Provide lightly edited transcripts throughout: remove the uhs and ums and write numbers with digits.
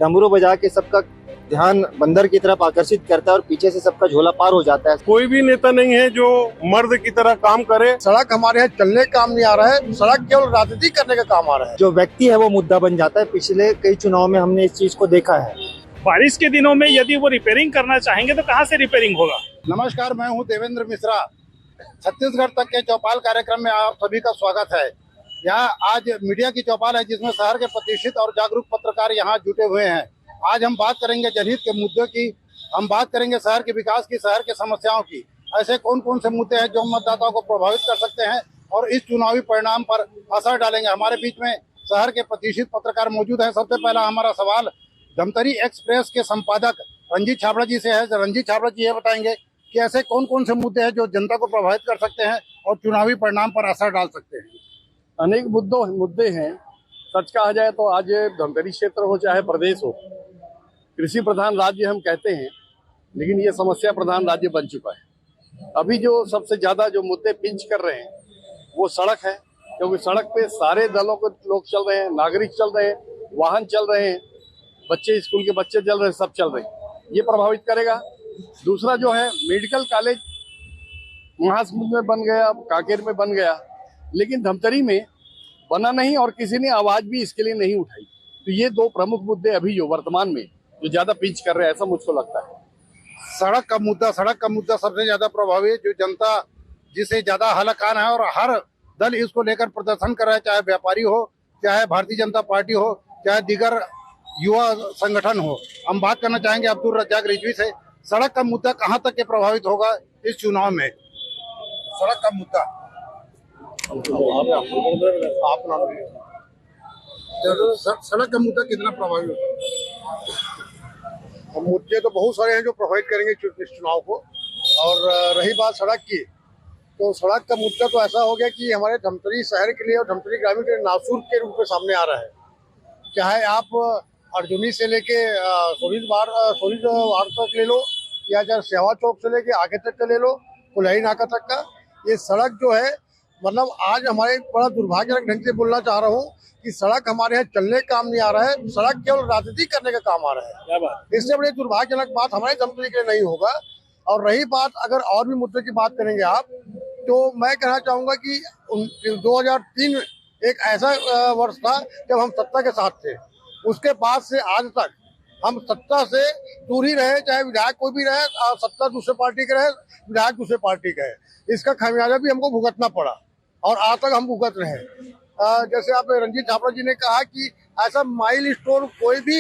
डमरू बजा के सबका ध्यान बंदर की तरफ आकर्षित करता है और पीछे से सबका झोला पार हो जाता है। कोई भी नेता नहीं है जो मर्द की तरह काम करे। सड़क हमारे यहाँ चलने का काम नहीं आ रहा है, सड़क केवल राजनीति करने का काम आ रहा है। जो व्यक्ति है वो मुद्दा बन जाता है। पिछले कई चुनाव में हमने इस चीज को देखा है। बारिश के दिनों में यदि वो रिपेयरिंग करना चाहेंगे तो कहाँ से रिपेयरिंग होगा। नमस्कार, मैं हूँ देवेंद्र मिश्रा। छत्तीसगढ़ तक के चौपाल कार्यक्रम में आप सभी का स्वागत है। यहाँ आज मीडिया की चौपाल है जिसमें शहर के प्रतिष्ठित और जागरूक पत्रकार यहाँ जुटे हुए हैं। आज हम बात करेंगे जनहित के मुद्दों की, हम बात करेंगे शहर के विकास की, शहर के समस्याओं की। ऐसे कौन कौन से मुद्दे हैं जो मतदाताओं को प्रभावित कर सकते हैं और इस चुनावी परिणाम पर असर डालेंगे। हमारे बीच में शहर के प्रतिष्ठित पत्रकार मौजूद हैं। सबसे पहला हमारा सवाल धमतरी एक्सप्रेस के संपादक रंजीत छाबड़ा जी से है। रंजीत छाबड़ा जी ये बताएंगे कि ऐसे कौन कौन से मुद्दे हैं जो जनता को प्रभावित कर सकते हैं और चुनावी परिणाम पर असर डाल सकते हैं। अनेक मुद्दे हैं। सच कहा जाए तो आज धमतरी क्षेत्र हो चाहे प्रदेश हो, कृषि प्रधान राज्य हम कहते हैं, लेकिन ये समस्या प्रधान राज्य बन चुका है। अभी जो सबसे ज्यादा जो मुद्दे पिंच कर रहे हैं वो सड़क है, क्योंकि सड़क पे सारे दलों के लोग चल रहे हैं, नागरिक चल रहे हैं, वाहन चल रहे हैं, बच्चे स्कूल के बच्चे चल रहे हैं, सब चल रहे हैं। ये प्रभावित करेगा। दूसरा जो है मेडिकल कॉलेज महासमुंद में बन गया, कांकेर में बन गया, लेकिन धमतरी में बना नहीं और किसी ने आवाज भी इसके लिए नहीं उठाई। तो ये दो प्रमुख मुद्दे अभी जो वर्तमान में जो ज्यादा पिंच कर रहे हैं, ऐसा मुझको लगता है। सड़क का मुद्दा सबसे ज्यादा प्रभावी है, जो जनता जिसे ज्यादा हलकान है और हर दल इसको लेकर प्रदर्शन कर रहा है, चाहे व्यापारी हो, चाहे भारतीय जनता पार्टी हो, चाहे दीगर युवा संगठन हो। हम बात करना चाहेंगे अब्दुल रज्जाक रिजवी से। सड़क का मुद्दा कहां तक के प्रभावित होगा इस चुनाव में? सड़क का मुद्दा सड़क का मुद्दा कितना प्रभावित होगा? मुद्दे तो बहुत सारे हैं जो प्रभावित करेंगे इस चुनाव को। और रही बात सड़क की, तो सड़क का मुद्दा तो ऐसा हो गया कि हमारे धमतरी शहर के लिए और धमतरी ग्रामीण के लिए नासूर के रूप में सामने आ रहा है। चाहे आप अर्जुनी से लेके सोरीज वार्ड तक ले लो, या चाहे सेवा चौक से लेके आगे तक का ले लो, कुल्हाड़ी नाका तक का, ये सड़क जो है, मतलब आज हमारे बड़ा दुर्भाग्यजनक ढंग से बोलना चाह रहा हूँ कि सड़क हमारे यहाँ चलने का काम नहीं आ रहा है, सड़क केवल राजनीति करने का काम आ रहा है। क्या बात? इससे बड़ी दुर्भाग्यजनक बात हमारे धमतरी के लिए नहीं होगा। और रही बात, अगर और भी मुद्दे की बात करेंगे आप, तो मैं कहना चाहूंगा कि 2003 एक ऐसा वर्ष था जब हम सत्ता के साथ थे। उसके बाद से आज तक हम सत्ता से दूर ही रहे, चाहे विधायक कोई भी रहे, सत्ता दूसरे पार्टी के रहे, विधायक दूसरे पार्टी का है। इसका खामियाजा भी हमको भुगतना पड़ा और आज तक हम भुगत रहे हैं। जैसे आप रंजीत छाबड़ा जी ने कहा कि ऐसा माइल स्टोन कोई भी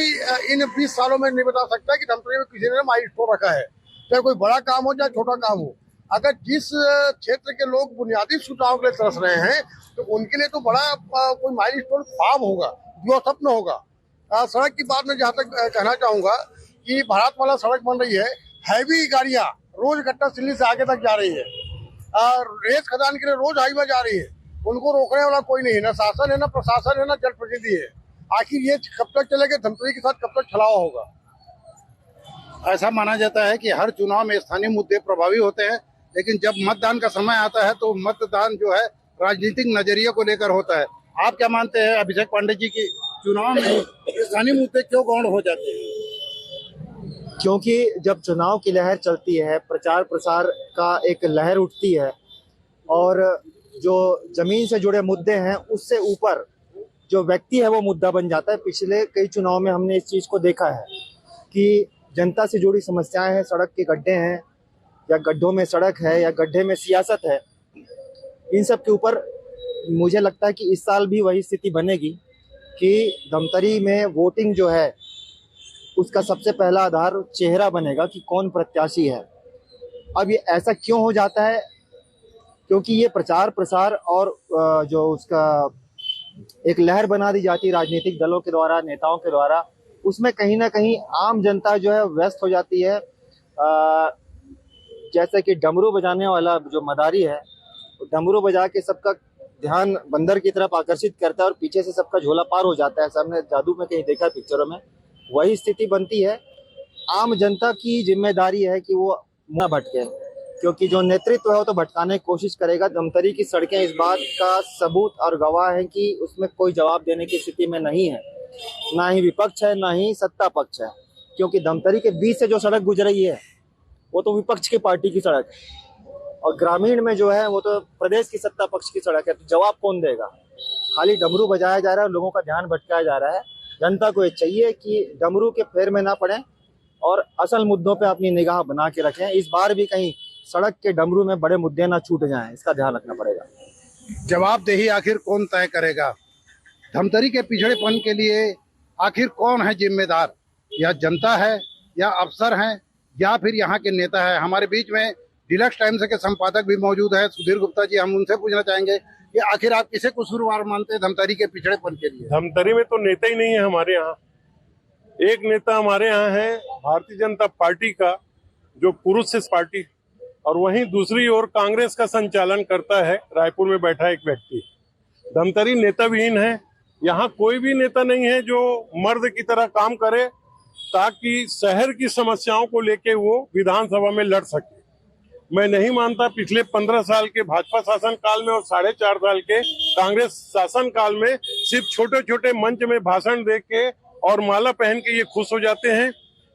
इन 20 सालों में नहीं बता सकता कि धमतरी में किसी ने माइल स्टोन रखा है, चाहे कोई बड़ा काम हो चाहे छोटा काम हो। अगर जिस क्षेत्र के लोग बुनियादी सुविधाओं के लिए तरस रहे हैं तो उनके लिए तो बड़ा कोई माइल स्टोन ख्वाब होगा, जो स्वप्न होगा। सड़क की बात में जहाँ तक कहना चाहूंगा कि भारत वाला सड़क बन रही है, हैवी गाड़ियां रोज गट्टा सिल्ली से आगे तक जा रही है, रेत खदान के लिए रोज हाईवे जा रही है, उनको रोकने वाला कोई नहीं है, ना शासन है, ना प्रशासन है, ना जनप्रतिनिधि है। आखिर ये कब तक चलेगा? धमतरी के साथ कब तक छलावा होगा? ऐसा माना जाता है कि हर चुनाव में स्थानीय मुद्दे प्रभावी होते हैं, लेकिन जब मतदान का समय आता है तो मतदान जो है राजनीतिक नजरिए को लेकर होता है। आप क्या मानते हैं अभिषेक पांडे जी की चुनाव में स्थानीय मुद्दे क्यों गौण हो जाते हैं? क्योंकि जब चुनाव की लहर चलती है, प्रचार प्रसार का एक लहर उठती है और जो जमीन से जुड़े मुद्दे हैं उससे ऊपर जो व्यक्ति है वो मुद्दा बन जाता है। पिछले कई चुनाव में हमने इस चीज को देखा है कि जनता से जुड़ी समस्याएं हैं, सड़क के गड्ढे हैं या गड्ढों में सड़क है या गड्ढे में सियासत है, इन सब के ऊपर मुझे लगता है कि इस साल भी वही स्थिति बनेगी कि धमतरी में वोटिंग जो है उसका सबसे पहला आधार चेहरा बनेगा कि कौन प्रत्याशी है। अब ये ऐसा क्यों हो जाता है? क्योंकि ये प्रचार प्रसार और जो उसका एक लहर बना दी जाती है राजनीतिक दलों के द्वारा, नेताओं के द्वारा, उसमें कहीं ना कहीं आम जनता जो है व्यस्त हो जाती है। जैसे कि डमरू बजाने वाला जो मदारी है, डमरू बजा के सबका ध्यान बंदर की तरफ आकर्षित करता है और पीछे से सबका झोला पार हो जाता है। ऐसा हमने जादू में कहीं देखा, पिक्चरों में वही स्थिति बनती है। आम जनता की जिम्मेदारी है कि वो न भटके, क्योंकि जो नेतृत्व है वो तो भटकाने की कोशिश करेगा। धमतरी की सड़कें इस बात का सबूत और गवाह है कि उसमें कोई जवाब देने की स्थिति में नहीं है। ना ही विपक्ष है, ना ही सत्ता पक्ष है, क्योंकि धमतरी के बीच से जो सड़क गुजर रही है वो तो विपक्ष की पार्टी की सड़क है, और ग्रामीण में जो है वो तो प्रदेश की सत्ता पक्ष की सड़क है। तो जवाब कौन देगा? खाली डमरू बजाया जा रहा है, लोगों का ध्यान भटकाया जा रहा है। जनता को ये चाहिए कि डमरू के फेर में ना पड़े और असल मुद्दों पे अपनी निगाह बना के रखें। इस बार भी कहीं सड़क के डमरू में बड़े मुद्दे ना छूट जाएं, इसका ध्यान रखना पड़ेगा। जवाबदेही आखिर कौन तय करेगा? धमतरी के पिछड़ेपन के लिए आखिर कौन है जिम्मेदार? या जनता है, या अफसर हैं, या फिर यहाँ के नेता है? हमारे बीच में डिलक्स टाइम्स के संपादक भी मौजूद है, सुधीर गुप्ता जी। हम उनसे पूछना चाहेंगे कि आखिर आप किसे कसूरवार मानते हैं धमतरी के पिछड़ेपन के लिए? धमतरी में तो नेता ही नहीं है हमारे यहाँ। एक नेता हमारे यहाँ है भारतीय जनता पार्टी का, जो पुरुष पार्टी, और वहीं दूसरी ओर कांग्रेस का संचालन करता है रायपुर में बैठा एक व्यक्ति। धमतरी नेता विहीन है। यहाँ कोई भी नेता नहीं है जो मर्द की तरह काम करे ताकि शहर की समस्याओं को लेके वो विधानसभा में लड़ सके। मैं नहीं मानता पिछले 15 साल के भाजपा शासन काल में और 4.5 साल के कांग्रेस शासन काल में सिर्फ छोटे छोटे मंच में भाषण दे के और माला पहन के ये खुश हो जाते हैं।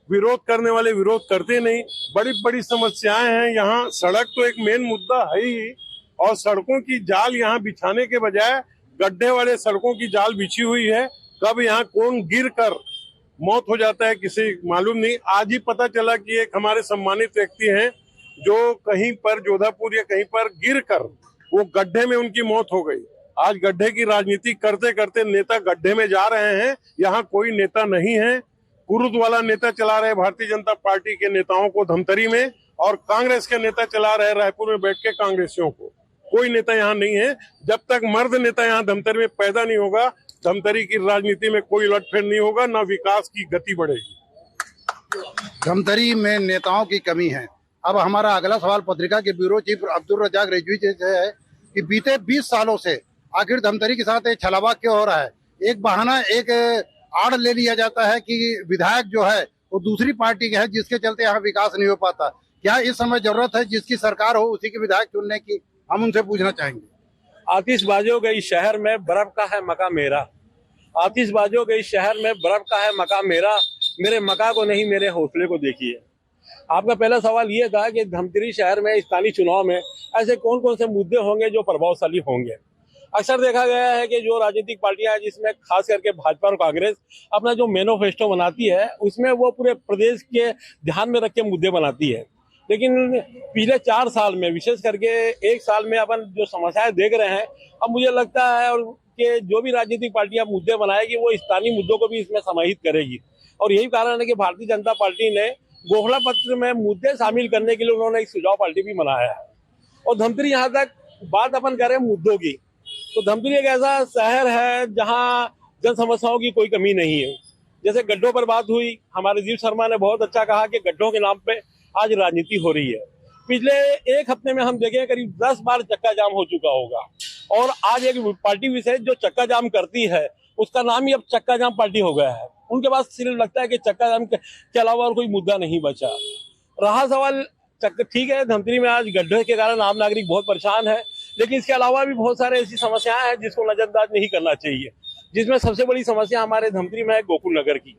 विरोध करने वाले विरोध करते नहीं। बड़ी बड़ी समस्याएं हैं यहाँ। सड़क तो एक मेन मुद्दा है ही, और सड़कों की जाल यहाँ बिछाने के बजाय गड्ढे वाले सड़कों की जाल बिछी हुई है। कब यहाँ कौन गिर कर मौत हो जाता है किसी मालूम नहीं। आज ही पता चला कि एक हमारे सम्मानित व्यक्ति हैं जो कहीं पर जोधापुर या कहीं पर गिर कर वो गड्ढे में उनकी मौत हो गई। आज गड्ढे की राजनीति करते करते नेता गड्ढे में जा रहे हैं। यहाँ कोई नेता नहीं है। कुरुद वाला नेता चला रहे भारतीय जनता पार्टी के नेताओं को धमतरी में, और कांग्रेस के नेता चला रहे रायपुर में बैठ के कांग्रेसियों को। कोई नेता यहाँ नहीं है। जब तक मर्द नेता यहाँ धमतरी में पैदा नहीं होगा, धमतरी की राजनीति में कोई उलटफेर नहीं होगा, न विकास की गति बढ़ेगी। धमतरी में नेताओं की कमी है। अब हमारा अगला सवाल पत्रिका के ब्यूरो चीफ अब्दुल रजाक रिजवी जी से है कि बीते 20 सालों से आखिर धमतरी के साथ एक छलावा क्यों हो रहा है? एक बहाना, एक आड़ ले लिया जाता है कि विधायक जो है वो दूसरी पार्टी के है, जिसके चलते यहाँ विकास नहीं हो पाता। क्या इस समय जरूरत है जिसकी सरकार हो उसी के विधायक चुनने की? हम उनसे पूछना चाहेंगे। आतिशबाजियों के इस शहर में बर्फ का है मका मेरा। आतिशबाजियों के इस शहर में बर्फ का है मका मेरा। मेरे मका को नहीं, मेरे हौसले को देखिए। आपका पहला सवाल ये था कि धमतरी शहर में स्थानीय चुनाव में ऐसे कौन कौन से मुद्दे होंगे जो प्रभावशाली होंगे। अक्सर देखा गया है कि जो राजनीतिक पार्टियां हैं, जिसमें खास करके भाजपा और कांग्रेस अपना जो मैनिफेस्टो बनाती है उसमें वो पूरे प्रदेश के ध्यान में रख के मुद्दे बनाती है। लेकिन पिछले 4 साल में, विशेष करके 1 साल में अपन जो समस्याएं देख रहे हैं, अब मुझे लगता है और कि जो भी राजनीतिक पार्टियां मुद्दे बनाएगी वो स्थानीय मुद्दों को भी इसमें समाहित करेगी। और यही कारण है कि भारतीय जनता पार्टी ने घोषणा पत्र में मुद्दे शामिल करने के लिए उन्होंने एक सुझाव पार्टी भी बनाया है। और धमतरी, यहाँ तक बात अपन करें मुद्दों की, तो धमतरी एक ऐसा शहर है जहां जन समस्याओं की कोई कमी नहीं है। जैसे गड्ढों पर बात हुई, हमारे जीव शर्मा ने बहुत अच्छा कहा कि गड्ढों के नाम पे आज राजनीति हो रही है। पिछले 1 हफ्ते में हम देखें करीब 10 बार चक्का जाम हो चुका होगा। और आज एक पार्टी विशेष जो चक्का जाम करती है उसका नाम ही अब चक्का जाम पार्टी हो गया है। उनके पास सिर्फ लगता है कि चक्का जाम के अलावा और कोई मुद्दा नहीं बचा। रहा सवाल ठीक है, धमतरी में आज गड्ढे के कारण आम नागरिक बहुत परेशान है, लेकिन इसके अलावा भी बहुत सारे ऐसी समस्याएं हैं जिसको नजरअंदाज नहीं करना चाहिए। जिसमें सबसे बड़ी समस्या हमारे धमतरी में है गोकुल नगर की।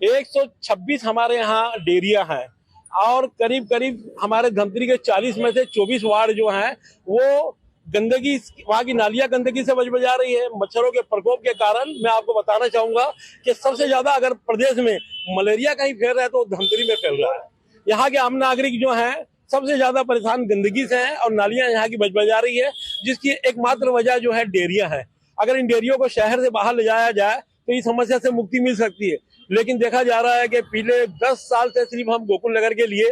126 हमारे यहाँ डेरिया हैं, और करीब करीब हमारे धमतरी के 40 में से 24 वार्ड जो हैं वो गंदगी, वहाँ की नालियां गंदगी से बजा रही है। मच्छरों के प्रकोप के कारण मैं आपको बताना चाहूंगा कि सबसे ज्यादा अगर प्रदेश में मलेरिया कहीं फैल रहा है तो धमतरी में फैल रहा है। यहाँ के आम नागरिक जो हैं सबसे ज्यादा परेशान गंदगी से हैं, और नालियां यहाँ की बजा रही है, जिसकी एकमात्र वजह जो है डेरिया है। अगर इन डेरियों को शहर से बाहर ले जाया जाए तो इस समस्या से मुक्ति मिल सकती है। लेकिन देखा जा रहा है कि पिछले 10 साल से सिर्फ हम गोकुल नगर के लिए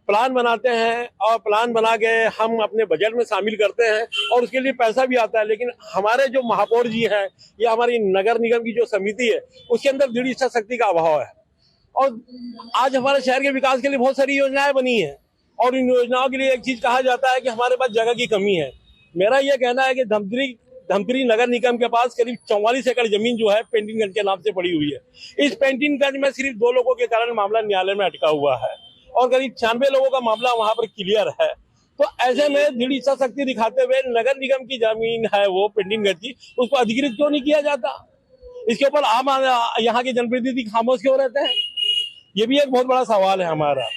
प्लान बनाते हैं, और प्लान बना के हम अपने बजट में शामिल करते हैं, और उसके लिए पैसा भी आता है। लेकिन हमारे जो महापौर जी हैं या हमारी नगर निगम की जो समिति है उसके अंदर दृढ़ इच्छा शक्ति का अभाव है। और आज हमारे शहर के विकास के लिए बहुत सारी योजनाएं बनी हैं, और इन योजनाओं के लिए एक चीज कहा जाता है कि हमारे पास जगह की कमी है। मेरा यह कहना है कि धमतरी नगर निगम के पास करीब 44 एकड़ जमीन जो है पेंटिंगगंज के नाम से पड़ी हुई है। इस पेंटिंगगंज में सिर्फ 2 लोगों के कारण मामला न्यायालय में अटका हुआ है, और करीब 96 लोगों का मामला वहां पर क्लियर है। तो ऐसे में दृढ़ इच्छा शक्ति दिखाते हुए नगर निगम की जमीन है वो पेंटिंगगंज की, उसको अधिकृत क्यों नहीं किया जाता? इसके ऊपर आम यहाँ के जनप्रतिनिधि खामोश क्यों रहते हैं, ये भी एक बहुत बड़ा सवाल है हमारा।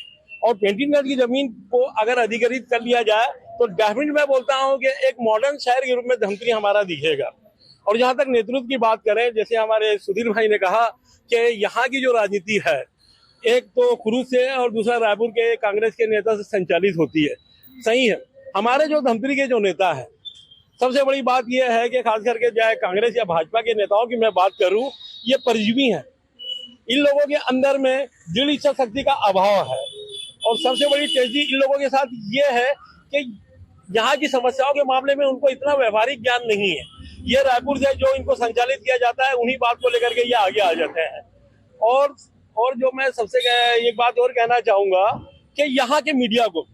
और 25 गज की जमीन को अगर अधिग्रहित कर लिया जाए तो डेफिनेटली मैं बोलता हूँ कि एक मॉडर्न शहर के रूप में धमतरी हमारा दिखेगा। और जहां तक नेतृत्व की बात करें, जैसे हमारे सुधीर भाई ने कहा कि यहाँ की जो राजनीति है एक तो खुरूज से और दूसरा रायपुर के कांग्रेस के नेता से संचालित होती है, सही है। हमारे जो धमतरी के जो नेता है, सबसे बड़ी बात यह है कि खास करके चाहे कांग्रेस या भाजपा के नेताओं की मैं बात करूं, ये परजीवी हैं। इन लोगों के अंदर में दृढ़ इच्छा शक्ति का अभाव है। और सबसे बड़ी ट्रेजेडी इन लोगों के साथ ये है कि यहाँ की समस्याओं के मामले में उनको इतना व्यवहारिक ज्ञान नहीं है। ये रायपुर से जो इनको संचालित किया जाता है उन्हीं बात को लेकर के ये आगे आ जाते हैं। और जो मैं सबसे एक बात और कहना चाहूंगा कि यहाँ के मीडिया को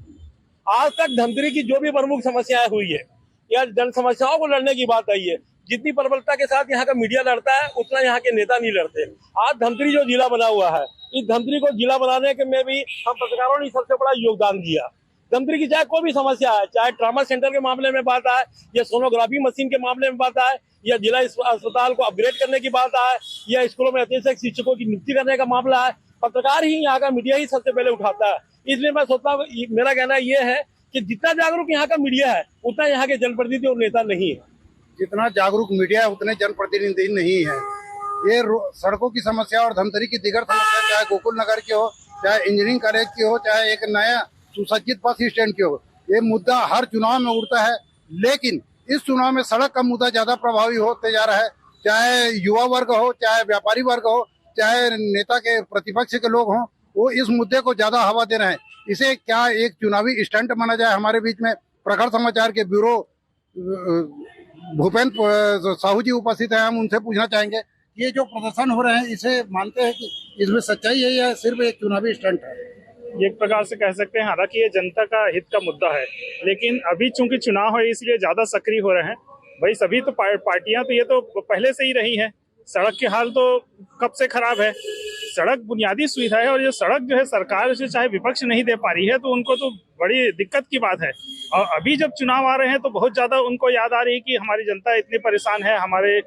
आज तक धमतरी की जो भी प्रमुख समस्याएं हुई है या जन समस्याओं को लड़ने की बात आई है, जितनी प्रबलता के साथ यहाँ का मीडिया लड़ता है उतना यहाँ के नेता नहीं लड़ते। आज धमतरी जो जिला बना हुआ है, इस धमतरी को जिला बनाने के में भी हम पत्रकारों ने सबसे बड़ा योगदान दिया। धमतरी की चाहे कोई भी समस्या है, चाहे ट्रामा सेंटर के मामले में बात आए या सोनोग्राफी मशीन के मामले में बात आए या जिला अस्पताल को अपग्रेड करने की बात आए या स्कूलों में अतिरिक्त शिक्षकों की नियुक्ति करने का मामला है, पत्रकार ही यहाँ का मीडिया ही सबसे पहले उठाता है। इसलिए मैं सोचता हूँ, मेरा कहना यह है कि जितना जागरूक यहाँ का मीडिया है उतना यहाँ के जनप्रतिनिधि और नेता नहीं है। जितना जागरूक मीडिया है उतने जनप्रतिनिधि नहीं है। ये सड़कों की समस्या और धमतरी की दीगर समस्या, चाहे गोकुल नगर की हो, चाहे इंजीनियरिंग कॉलेज की हो, चाहे एक नया सुसज्जित बस स्टैंड की हो, ये मुद्दा हर चुनाव में उठता है। लेकिन इस चुनाव में सड़क का मुद्दा ज्यादा प्रभावी होते जा रहा है। चाहे युवा वर्ग हो, चाहे व्यापारी वर्ग हो, चाहे नेता के प्रतिपक्ष के लोग हों, वो इस मुद्दे को ज्यादा हवा दे रहे हैं। इसे क्या एक चुनावी स्टंट माना जाए हमारे बीच में? प्रखर समाचार के ब्यूरो भूपेंद्र साहू जी उपस्थित हैं, हम उनसे पूछना चाहेंगे ये जो प्रदर्शन हो रहे हैं इसे मानते हैं कि इसमें सच्चाई है या सिर्फ एक चुनावी स्टंट है? एक प्रकार से कह सकते हैं, हालांकि ये जनता का हित का मुद्दा है, लेकिन अभी चूंकि चुनाव है इसलिए ज्यादा सक्रिय हो रहे हैं। भाई सभी तो पार्टियां तो ये तो पहले से ही रही हैं। सड़क के हाल तो कब से खराब है। सड़क बुनियादी सुविधा है और ये सड़क जो है सरकार से चाहे विपक्ष नहीं दे पा रही है तो उनको तो बड़ी दिक्कत की बात है। और अभी जब चुनाव आ रहे हैं तो बहुत ज्यादा उनको याद आ रही है कि हमारी जनता इतनी परेशान है, हमारे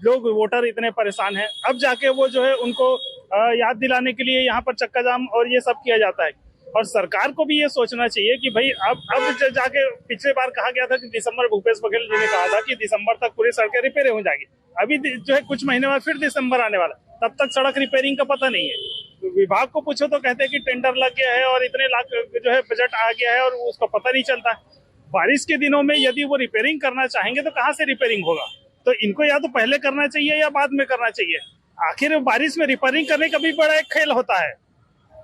लोग वोटर इतने परेशान हैं। अब जाके वो जो है उनको याद दिलाने के लिए यहाँ पर चक्का जाम और ये सब किया जाता है। और सरकार को भी ये सोचना चाहिए कि भाई अब जाके पिछले बार कहा गया था कि दिसंबर, भूपेश बघेल जी ने कहा था कि दिसंबर तक पूरी सड़कें रिपेयर हो जाएगी। अभी जो है कुछ महीने बाद फिर दिसंबर आने वाला, तब तक सड़क रिपेयरिंग का पता नहीं है। तो विभाग को पूछो तो कहते हैं कि टेंडर लग गया है और इतने लाख जो है बजट आ गया है और उसका पता नहीं चलता। बारिश के दिनों में यदि वो रिपेयरिंग करना चाहेंगे तो कहाँ से रिपेयरिंग होगा? तो इनको या तो पहले करना चाहिए या बाद में करना चाहिए। आखिर बारिश में रिपेयरिंग करने का भी बड़ा एक खेल होता है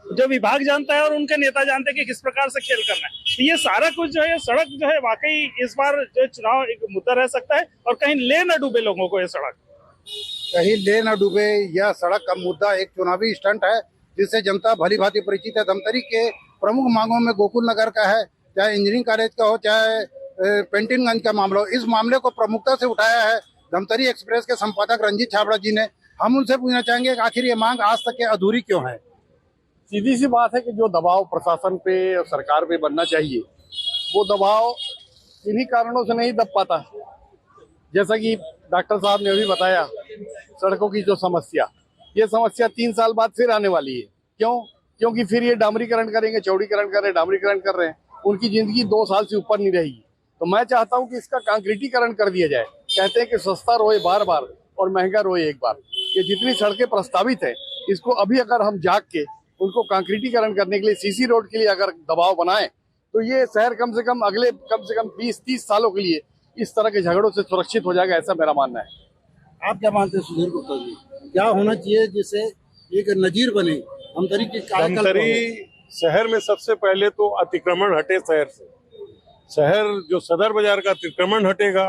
जो विभाग जानता है और उनके नेता जानते हैं कि किस प्रकार से खेल करना है। तो ये सारा कुछ जो है सड़क जो है वाकई इस बार जो चुनाव एक मुद्दा रह सकता है और कहीं ले न डूबे लोगों को ये सड़क, कहीं ले न डूबे। यह सड़क का मुद्दा एक चुनावी स्टंट है जिससे जनता भली भांति परिचित है। धमतरी के प्रमुख मांगों में गोकुल नगर का है, चाहे इंजीनियरिंग कॉलेज का हो, चाहे पेंटिनगंज का मामला हो। इस मामले को प्रमुखता से उठाया है धमतरी एक्सप्रेस के संपादक रंजीत छाबड़ा जी ने। हम उनसे पूछना चाहेंगे कि आखिर ये मांग आज तक के अधूरी क्यों है? सीधी सी बात है कि जो दबाव प्रशासन पे और सरकार पे बनना चाहिए वो दबाव इन्हीं कारणों से नहीं दब पाता। जैसा कि डॉक्टर साहब ने अभी बताया, सड़कों की जो समस्या, ये समस्या 3 साल बाद फिर आने वाली है। क्यों? क्योंकि फिर ये डामरीकरण करेंगे, चौड़ीकरण कर रहे हैं, डामरीकरण कर रहे हैं, उनकी जिंदगी 2 साल से ऊपर नहीं रहेगी। तो मैं चाहता हूं कि इसका कांक्रीटीकरण कर दिया जाए। कहते हैं कि सस्ता रोए बार बार और महंगा रोए एक बार। ये जितनी सड़कें प्रस्तावित है इसको अभी अगर हम जाग के उनको कांक्रीटीकरण करने के लिए सीसी रोड के लिए अगर दबाव बनाएं तो ये शहर कम से कम अगले 20-30 सालों के लिए इस तरह के झगड़ों से सुरक्षित हो जाएगा, ऐसा मेरा मानना है। आप क्या मानते हैं सुधीर गुप्ता जी, क्या होना चाहिए जिससे एक नजीर बने धमतरी के? धमतरी शहर में सबसे पहले तो अतिक्रमण हटे शहर से। शहर जो सदर बाजार का अतिक्रमण हटेगा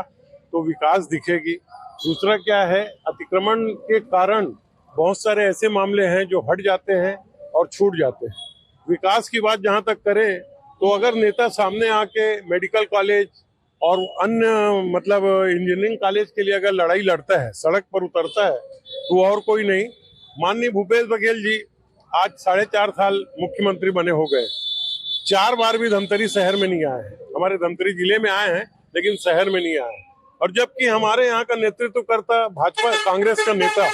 तो विकास दिखेगी। दूसरा क्या है, अतिक्रमण के कारण बहुत सारे ऐसे मामले हैं जो हट जाते हैं और छूट जाते हैं। विकास की बात जहां तक करें तो अगर नेता सामने आके मेडिकल कॉलेज और अन्य मतलब इंजीनियरिंग कॉलेज के लिए अगर लड़ाई लड़ता है, सड़क पर उतरता है, तो और कोई नहीं, माननीय भूपेश बघेल जी आज 4.5 साल मुख्यमंत्री बने हो गए, 4 बार भी धमतरी शहर में नहीं आए हैं। हमारे धमतरी जिले में आए हैं लेकिन शहर में नहीं आए। और जबकि हमारे यहाँ का नेतृत्व करता भाजपा कांग्रेस का नेता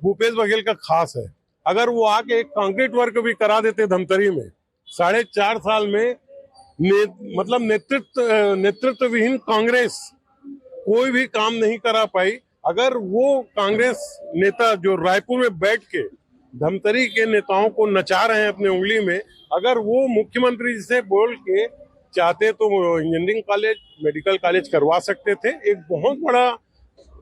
भूपेश बघेल का खास है। अगर वो आके एक कंक्रीट वर्क भी करा देते धमतरी में, 4.5 साल में मतलब नेतृत्व विहीन कांग्रेस कोई भी काम नहीं करा पाई। अगर वो कांग्रेस नेता जो रायपुर में बैठ के धमतरी के नेताओं को नचा रहे हैं अपने उंगली में, अगर वो मुख्यमंत्री जी से बोल के चाहते तो इंजीनियरिंग कॉलेज, मेडिकल कॉलेज करवा सकते थे। एक बहुत बड़ा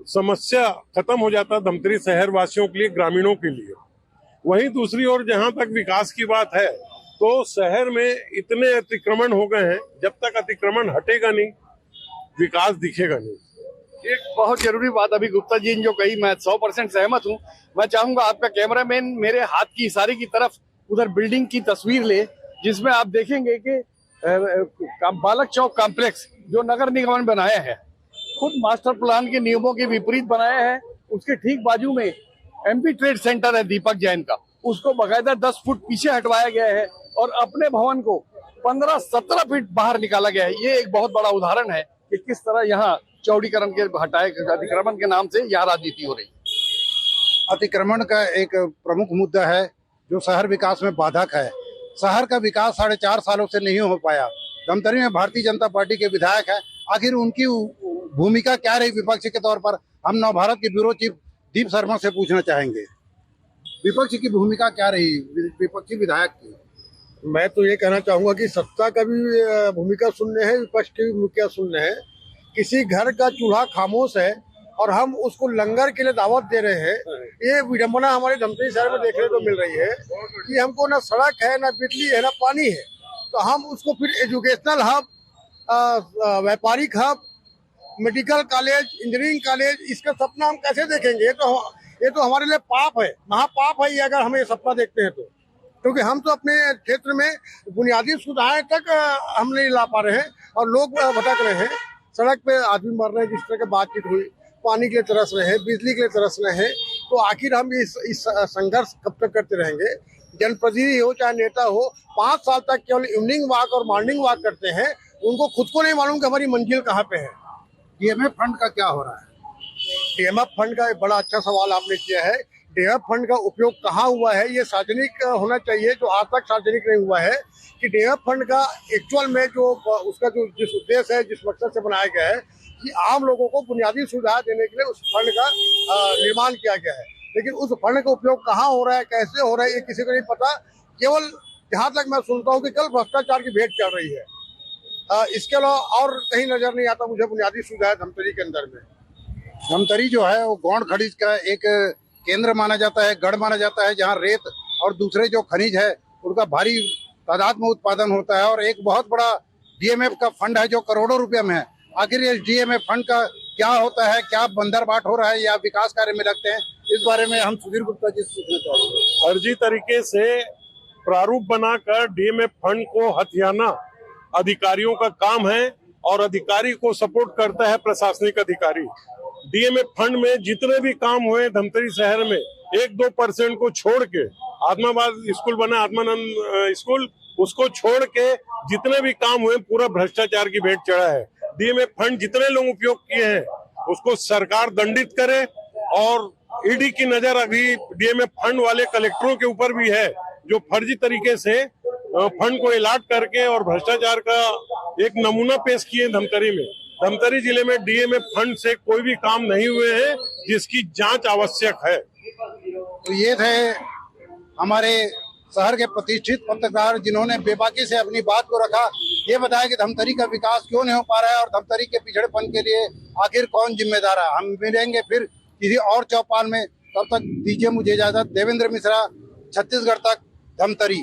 समस्या खत्म हो जाता धमतरी शहर वासियों के लिए, ग्रामीणों के लिए। वहीं दूसरी ओर जहां तक विकास की बात है तो शहर में इतने अतिक्रमण हो गए हैं, जब तक अतिक्रमण हटेगा नहीं विकास दिखेगा नहीं। एक बहुत जरूरी बात अभी गुप्ता जी ने जो कही, मैं 100% सहमत हूँ। मैं चाहूंगा आपका कैमरामैन मेरे हाथ की इशारे की तरफ उधर बिल्डिंग की तस्वीर ले, जिसमें आप देखेंगे कि बालक चौक कॉम्प्लेक्स जो नगर निगम ने बनाया है, खुद मास्टर प्लान के नियमों के विपरीत बनाया है। उसके ठीक बाजू में एमपी ट्रेड सेंटर है दीपक जैन का, उसको बकायदा 10 फुट पीछे हटवाया गया है और अपने भवन को 15-17 फीट बाहर निकाला गया है। ये एक बहुत बड़ा उदाहरण है कि किस तरह यहाँ चौड़ीकरण के अतिक्रमण के नाम से यहाँ राजनीति हो रही है। अतिक्रमण का एक प्रमुख मुद्दा है जो शहर विकास में बाधक है। शहर का विकास 4.5 सालों से नहीं हो पाया। धमतरी में भारतीय जनता पार्टी के विधायक है, आखिर उनकी भूमिका क्या रही विपक्ष के तौर पर, हम नवभारत के ब्यूरो चीफ दीप शर्मा से पूछना चाहेंगे। विपक्ष की भूमिका क्या रही, विपक्षी विधायक की? मैं तो ये कहना चाहूंगा कि सत्ता का भी भूमिका सुनने है, विपक्ष की भी भूमिका सुनने है। किसी घर का चूल्हा खामोश है और हम उसको लंगर के लिए दावत दे रहे हैं। ये विडंबना हमारे धमतरी शहर में देखने को मिल रही है कि हमको ना सड़क है, ना बिजली है, ना पानी है, तो हम उसको फिर एजुकेशनल हब, व्यापारिक hub, medical college, engineering college, इसका सपना हम कैसे देखेंगे? ये तो हमारे लिए पाप है, महापाप है ये, अगर हम ये सपना देखते हैं तो। क्योंकि हम तो अपने क्षेत्र में बुनियादी सुविधाएं तक हम नहीं ला पा रहे हैं और लोग भटक रहे हैं। सड़क पे आदमी मर रहे हैं, जिस तरह की बातचीत हुई, पानी के लिए तरस रहे हैं, बिजली के लिए तरस रहे हैं। तो आखिर हम इस संघर्ष कब तक करते रहेंगे? जनप्रतिनिधि हो चाहे नेता हो, 5 साल तक केवल इवनिंग वॉक और मॉर्निंग वॉक करते हैं। उनको खुद को नहीं मालूम कि हमारी मंजिल कहाँ पे है। डीएमएफ फंड का क्या हो रहा है? डीएमएफ फंड का एक बड़ा अच्छा सवाल आपने किया है। डीएमएफ फंड का उपयोग कहाँ हुआ है, ये सार्वजनिक होना चाहिए, जो आज तक सार्वजनिक नहीं हुआ है। कि डीएमएफ फंड का एक्चुअल में जो उसका जो जिस उद्देश्य है, जिस मकसद से बनाया गया है कि आम लोगों को बुनियादी सुविधा देने के लिए उस फंड का निर्माण किया गया है। लेकिन उस फंड का उपयोग कहाँ हो रहा है, कैसे हो रहा है, ये किसी को नहीं पता। केवल जहाँ तक मैं सुनता हूँ कि कल भ्रष्टाचार की भेंट चल रही है। इसके अलावा और कहीं नजर नहीं आता मुझे बुनियादी सुविधा धमतरी के अंदर में। धमतरी जो है वो गौण खनिज का एक केंद्र माना जाता है, गढ़ माना जाता है, जहाँ रेत और दूसरे जो खनिज है उनका भारी तादाद में उत्पादन होता है। और एक बहुत बड़ा डीएमएफ का फंड है जो करोड़ों रुपए में है। आखिर ये डीएमएफ फंड का क्या होता है, क्या बंदरबाट हो रहा है या विकास कार्य में लगते हैं, इस बारे में हम सुधीर गुप्ता जी से पूछना चाहेंगे। फर्जी तरीके से प्रारूप बनाकर डीएमएफ फंड को हथियाना अधिकारियों का काम है और अधिकारी को सपोर्ट करता है प्रशासनिक अधिकारी। डीएमएफ फंड में जितने भी काम हुए धमतरी शहर में 1-2% को छोड़ के, आत्माबाद स्कूल बना, आत्मानंद स्कूल, उसको छोड़ के जितने भी काम हुए पूरा भ्रष्टाचार की भेंट चढ़ा है। डीएमएफ फंड जितने लोग उपयोग किए हैं उसको सरकार दंडित करे। और ईडी की नजर अभी डीएमएफ फंड वाले कलेक्टरों के ऊपर भी है जो फर्जी तरीके से फंड को अलॉट करके और भ्रष्टाचार का एक नमूना पेश किए धमतरी में। धमतरी जिले में डीएमएफ फंड से कोई भी काम नहीं हुए हैं जिसकी जांच आवश्यक है। तो ये थे हमारे शहर के प्रतिष्ठित पत्रकार जिन्होंने बेबाकी से अपनी बात को रखा। ये बताया कि धमतरी का विकास क्यों नहीं हो पा रहा है और धमतरी के पिछड़ेपन के लिए आखिर कौन जिम्मेदार है। हम मिलेंगे फिर किसी और चौपाल में, तब तक दीजिए मुझे इजाजत। देवेंद्र मिश्रा, छत्तीसगढ़ तक, धमतरी।